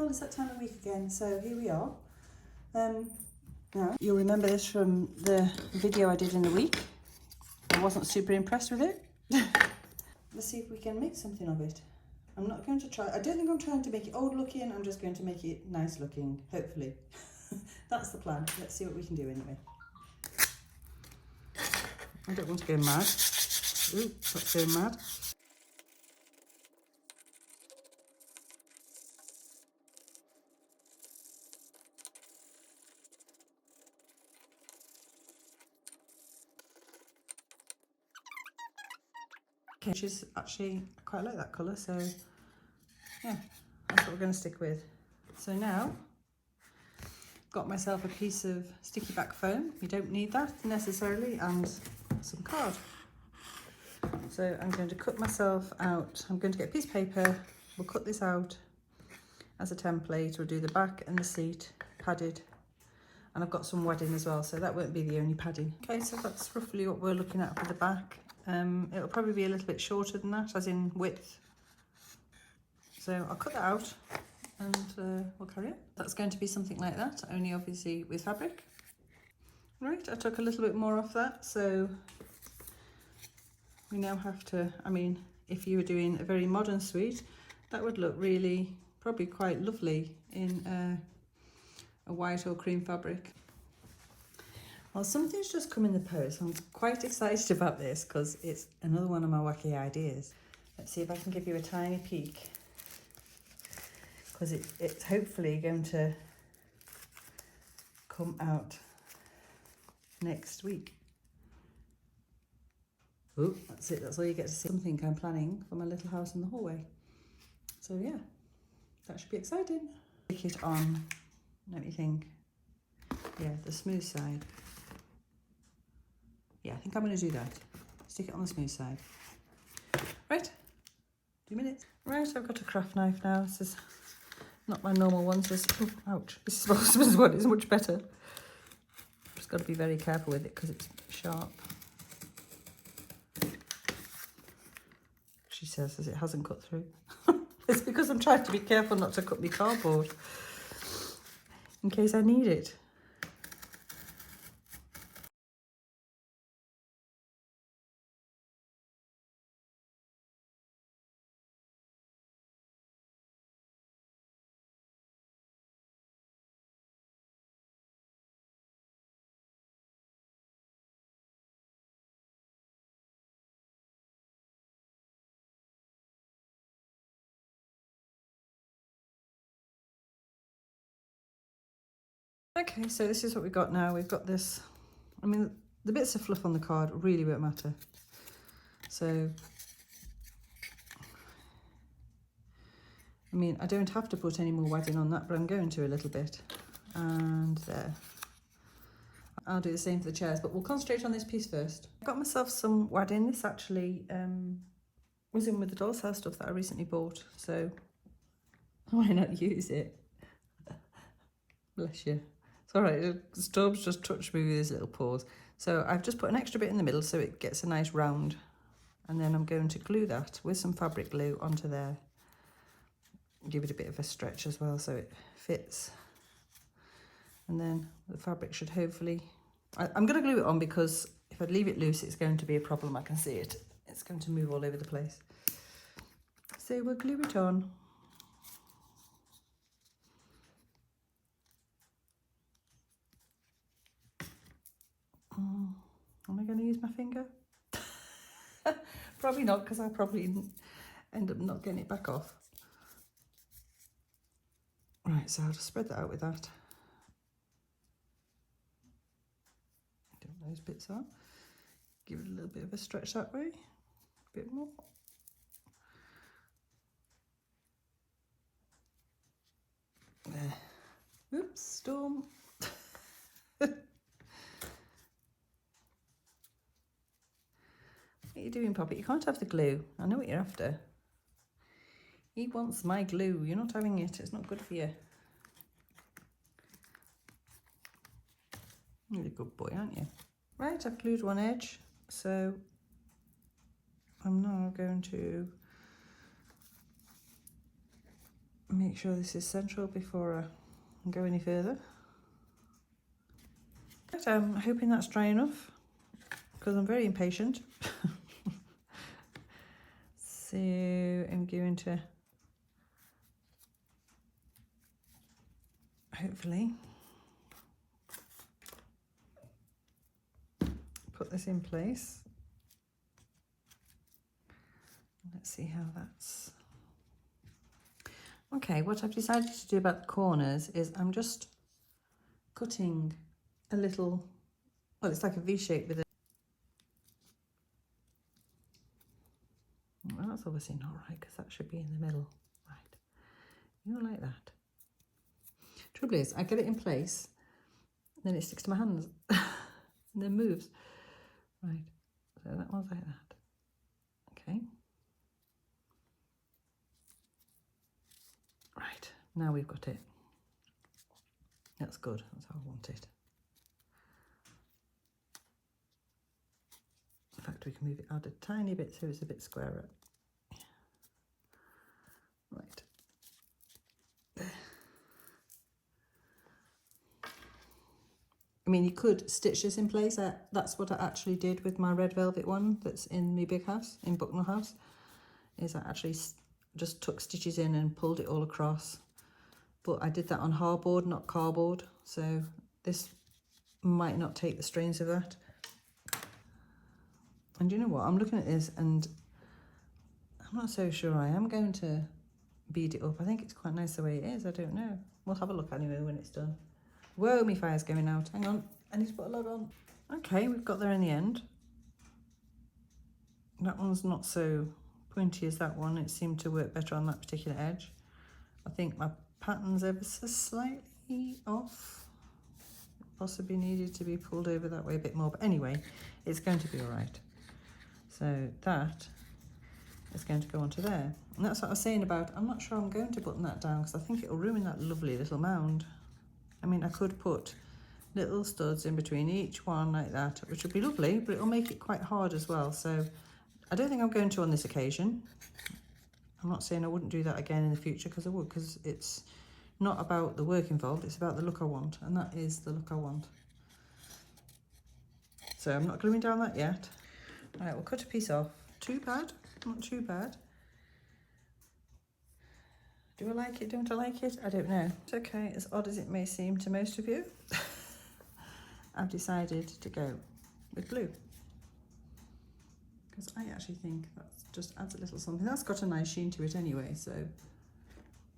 well, it's that time of week again, so here we are. Now, you'll remember this from the video I did in the week. I wasn't super impressed with it. Let's see if we can make something of it. I'm not going to try, I don't think I'm trying to make it old looking, I'm just going to make it nice looking, hopefully. That's the plan. Let's see what we can do anyway. I don't want to go mad. Ooh, let's go mad. Okay, which is actually, I quite like that colour, so yeah, that's what we're going to stick with. So now, got myself a piece of sticky back foam. You don't need that necessarily, and some card. So I'm going to cut myself out. I'm going to get a piece of paper. We'll cut this out as a template. We'll do the back and the seat padded. And I've got some wadding as well, so that won't be the only padding. Okay, so that's roughly what we're looking at for the back. It'll probably be a little bit shorter than that, as in width. So I'll cut that out and we'll carry on. That's going to be something like that, only obviously with fabric. Right, I took a little bit more off that, so we now have to, I mean, if you were doing a very modern suite, that would look really, probably quite lovely in a white or cream fabric. Well, something's just come in the post. I'm quite excited about this because it's another one of my wacky ideas. Let's see if I can give you a tiny peek, because it's hopefully going to come out next week. Oh, that's it. That's all you get to see. Something I'm planning for my little house in the hallway. So yeah, that should be exciting. Stick it on, let me think. Yeah, the smooth side. Yeah, I think I'm going to do that. Stick it on the smooth side. Right, 2 minutes. Right, I've got a craft knife now. This is not my normal one. This is, oh, ouch. This is my husband's one. It's much better. Just got to be very careful with it because it's sharp. She says as it hasn't cut through. It's because I'm trying to be careful not to cut my cardboard in case I need it. Okay, so this is what we've got now. We've got this, I mean, the bits of fluff on the card really won't matter. So, I mean, I don't have to put any more wadding on that, but I'm going to a little bit. And there. I'll do the same for the chairs, but we'll concentrate on this piece first. I got myself some wadding. This actually was in with the doll's house stuff that I recently bought, so why not use it? Bless you. It's all right, Stubbs just touched me with his little paws. So I've just put an extra bit in the middle so it gets a nice round. And then I'm going to glue that with some fabric glue onto there. Give it a bit of a stretch as well so it fits. And then the fabric should hopefully... I'm going to glue it on because if I leave it loose, it's going to be a problem. I can see it. It's going to move all over the place. So we'll glue it on. Am I going to use my finger? Probably not, because I'll probably end up not getting it back off. Right, so I'll just spread that out with that. I don't know those bits are. Give it a little bit of a stretch that way. A bit more. There. Oops, storm. What are you doing, Poppy? You can't have the glue. I know what you're after. He wants my glue. You're not having it. It's not good for you. You're a good boy, aren't you? Right, I've glued one edge. So I'm now going to make sure this is central before I go any further. But I'm hoping that's dry enough because I'm very impatient. So I'm going to hopefully put this in place. Let's see how that's... Okay, what I've decided to do about the corners is I'm just cutting a little, well, it's like a V shape with a... Well, that's obviously not right because that should be in the middle. Right, you like that. Trouble is, I get it in place, then it sticks to my hands and then moves. Right, so that one's like that. Okay. Right, now we've got it. That's good, that's how I want it. In fact, we can move it out a tiny bit so it's a bit squarer. Right. I mean, you could stitch this in place. That's what I actually did with my red velvet one that's in my big house, in Bucknell House, is I actually just took stitches in and pulled it all across. But I did that on hardboard, not cardboard. So this might not take the strains of that. And you know what? I'm looking at this and I'm not so sure I am going to bead it up. I think it's quite nice the way it is. I don't know. We'll have a look anyway when it's done. Whoa, my fire's going out. Hang on. I need to put a log on. Okay, we've got there in the end. That one's not so pointy as that one. It seemed to work better on that particular edge. I think my pattern's ever so slightly off. Possibly needed to be pulled over that way a bit more. But anyway, it's going to be all right. So that is going to go onto there. And that's what I was saying about, I'm not sure I'm going to button that down because I think it'll ruin that lovely little mound. I mean, I could put little studs in between each one like that, which would be lovely, but it'll make it quite hard as well. So I don't think I'm going to on this occasion. I'm not saying I wouldn't do that again in the future, because I would, because it's not about the work involved, it's about the look I want, and that is the look I want. So I'm not gluing down that yet. Right, we'll cut a piece off. Too bad, not too bad. Do I like it, don't I like it? I don't know. It's okay, as odd as it may seem to most of you. I've decided to go with blue. Because I actually think that just adds a little something. That's got a nice sheen to it anyway, so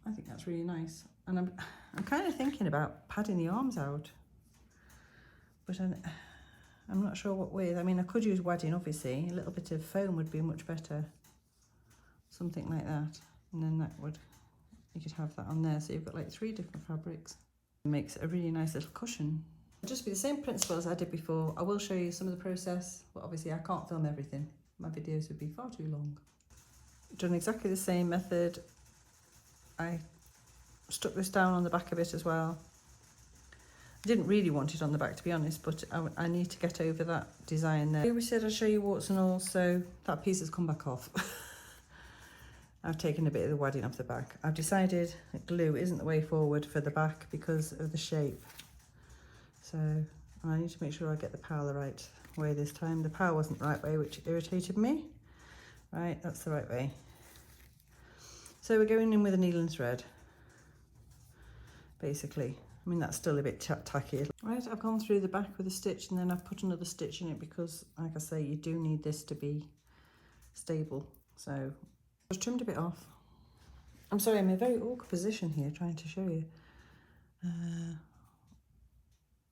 I think that's really nice. And I'm kind of thinking about padding the arms out, but I'm not sure what with. I mean, I could use wadding, obviously. A little bit of foam would be much better. Something like that. And then that would, you could have that on there. So you've got like 3 different fabrics. It makes a really nice little cushion. It'll just be the same principle as I did before. I will show you some of the process, but obviously I can't film everything. My videos would be far too long. Done exactly the same method. I stuck this down on the back of it as well. I didn't really want it on the back, to be honest, but I need to get over that design there. Here we said I'd show you warts and all, so that piece has come back off. I've taken a bit of the wadding off the back. I've decided that glue isn't the way forward for the back because of the shape. So I need to make sure I get the power the right way this time. The power wasn't the right way, which irritated me. Right, that's the right way. So we're going in with a needle and thread, basically. I mean, that's still a bit tacky. Right, I've gone through the back with a stitch and then I've put another stitch in it because, like I say, you do need this to be stable. So I just trimmed a bit off. I'm sorry, I'm in a very awkward position here trying to show you.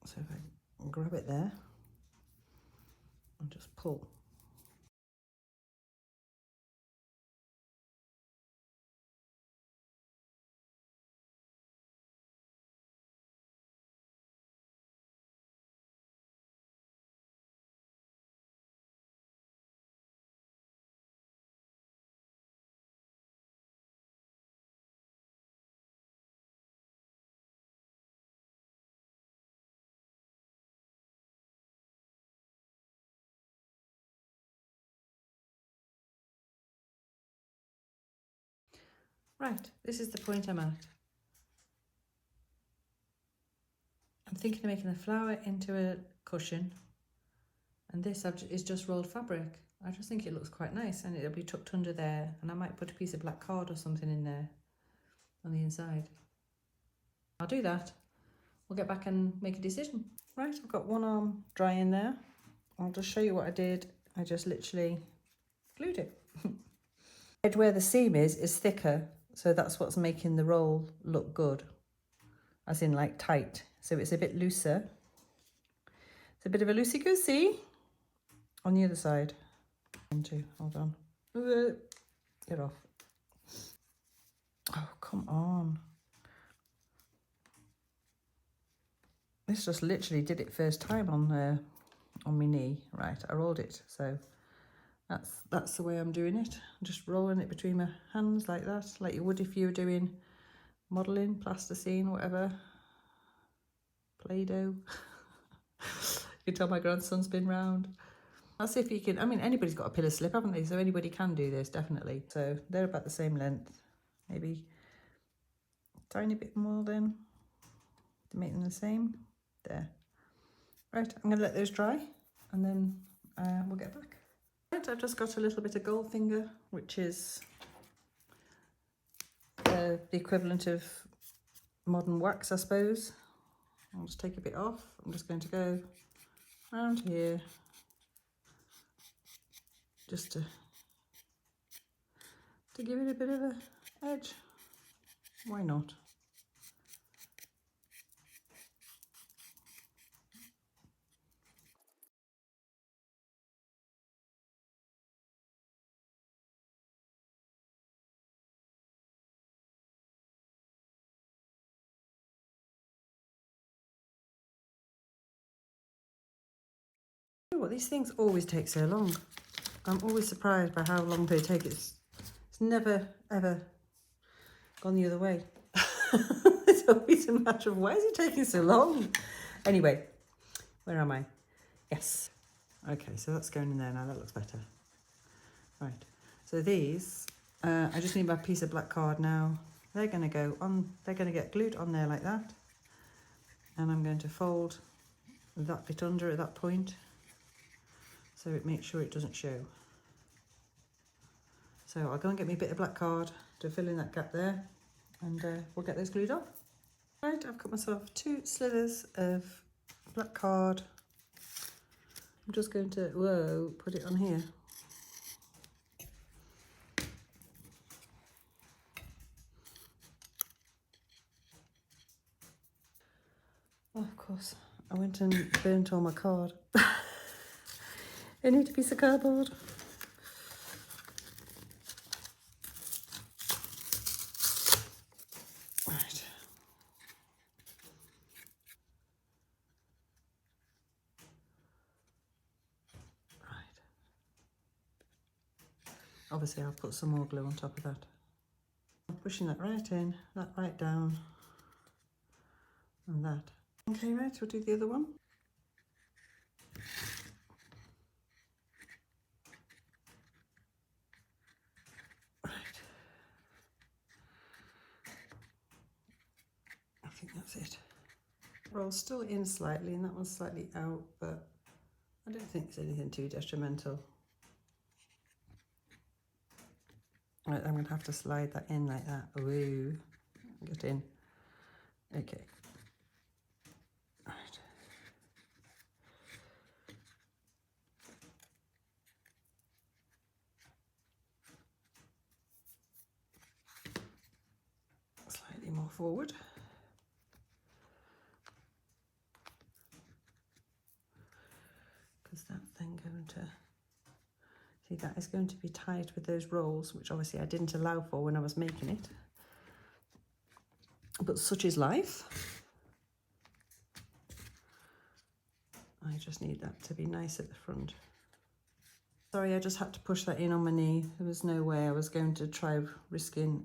So if I grab it there and just pull. Right, this is the point I'm at. I'm thinking of making the flower into a cushion, and this is just rolled fabric. I just think it looks quite nice, and it'll be tucked under there, and I might put a piece of black card or something in there on the inside. I'll do that. We'll get back and make a decision. Right, I've got one arm drying there. I'll just show you what I did. I just literally glued it. Where the seam is thicker, so that's what's making the roll look good, as in like tight. So it's a bit looser. It's a bit of a loosey-goosey on the other side. Hold on. Get off. Oh, come on. This just literally did it first time on my knee. Right, I rolled it, so that's the way I'm doing it. I'm just rolling it between my hands like that, like you would if you were doing modelling, plasticine, whatever. Play-Doh. You can tell my grandson's been round. I'll see if you can, I mean, anybody's got a pillar slip, haven't they? So anybody can do this, definitely. So they're about the same length. Maybe a tiny bit more then to make them the same. There. Right, I'm going to let those dry and then we'll get back. Right, I've just got a little bit of Goldfinger, which is the equivalent of modern wax, I suppose. I'll just take a bit off. I'm just going to go around here just to give it a bit of a edge. Why not? What, these things always take so long. I'm always surprised by how long they take. It's never ever gone the other way. It's always a matter of why is it taking so long? Anyway, where am I? Yes. Okay, so that's going in there now. That looks better. Right. So these, I just need my piece of black card now. They're going to go on. They're going to get glued on there like that, and I'm going to fold that bit under at that point, so it makes sure it doesn't show. So I'll go and get me a bit of black card to fill in that gap there, and we'll get those glued on. Right, I've cut myself 2 slithers of black card. I'm just going to, put it on here. Oh, of course, I went and burnt all my card. I need a piece of cardboard. Right. Right. Obviously, I'll put some more glue on top of that. I'm pushing that right in, that right down, and that. Okay, right, we'll do the other one. Right. I think that's it. Roll's still in slightly, and that one's slightly out, but I don't think it's anything too detrimental. Right, I'm going to have to slide that in like that. Ooh, get in. Okay. Right. Slightly more forward. Because that's then going to, see, that is going to be tied with those rolls, which obviously I didn't allow for when I was making it. But such is life. I just need that to be nice at the front. Sorry, I just had to push that in on my knee. There was no way I was going to try risking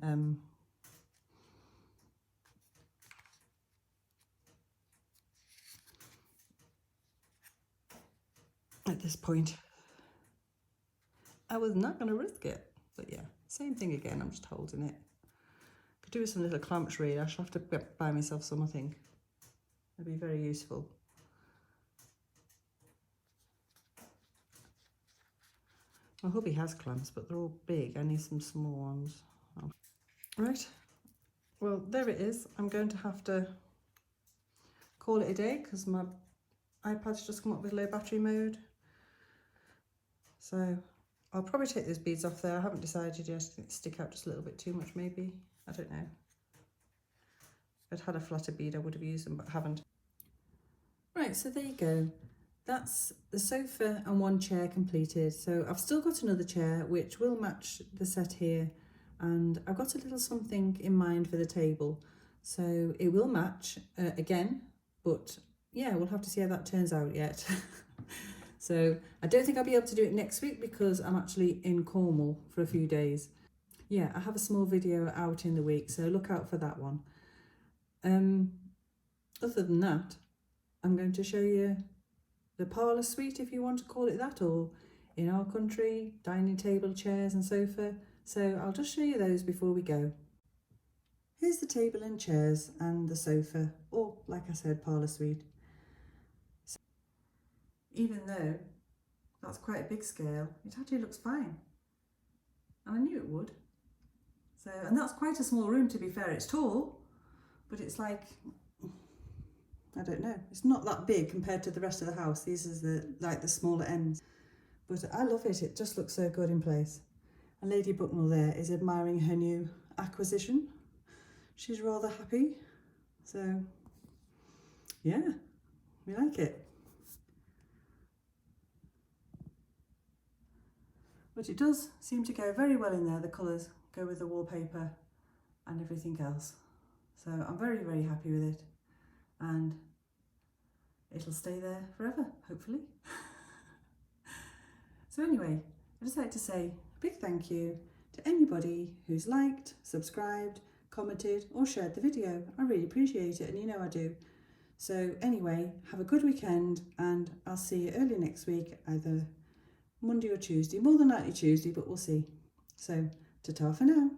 at this point. I was not going to risk it. But yeah, same thing again. I'm just holding it. could do with some little clamps really. I shall have to buy myself some, I think. That'd be very useful. My hubby has clamps, but they're all big. I need some small ones. Oh. Right, well, there it is. I'm going to have to call it a day because my iPad's just come up with low battery mode. So I'll probably take those beads off there. I haven't decided yet. I think they stick out just a little bit too much maybe. I don't know. If I'd had a flatter bead I would have used them, but haven't. Right, so there you go. That's the sofa and one chair completed. So I've still got another chair which will match the set here, and I've got a little something in mind for the table. So it will match again, but yeah, we'll have to see how that turns out yet. So I don't think I'll be able to do it next week because I'm actually in Cornwall for a few days. Yeah, I have a small video out in the week, so look out for that one. Other than that, I'm going to show you the parlour suite, if you want to call it that, or in our country, dining table, chairs and sofa. So I'll just show you those before we go. Here's the table and chairs and the sofa, or like I said, parlour suite. So, even though that's quite a big scale, it actually looks fine. And I knew it would. So, and that's quite a small room, to be fair. It's tall, but it's like, I don't know, it's not that big compared to the rest of the house. These are the smaller ends, but I love it. It just looks so good in place. And Lady Bucknell there is admiring her new acquisition. She's rather happy. So yeah, we like it. But it does seem to go very well in there. The colours go with the wallpaper and everything else. So I'm very, very happy with it. And it'll stay there forever, hopefully. So anyway, I'd just like to say a big thank you to anybody who's liked, subscribed, commented or shared the video. I really appreciate it, and you know I do. So anyway, have a good weekend, and I'll see you early next week, either Monday or Tuesday, more than likely Tuesday, but we'll see. So ta-ta for now.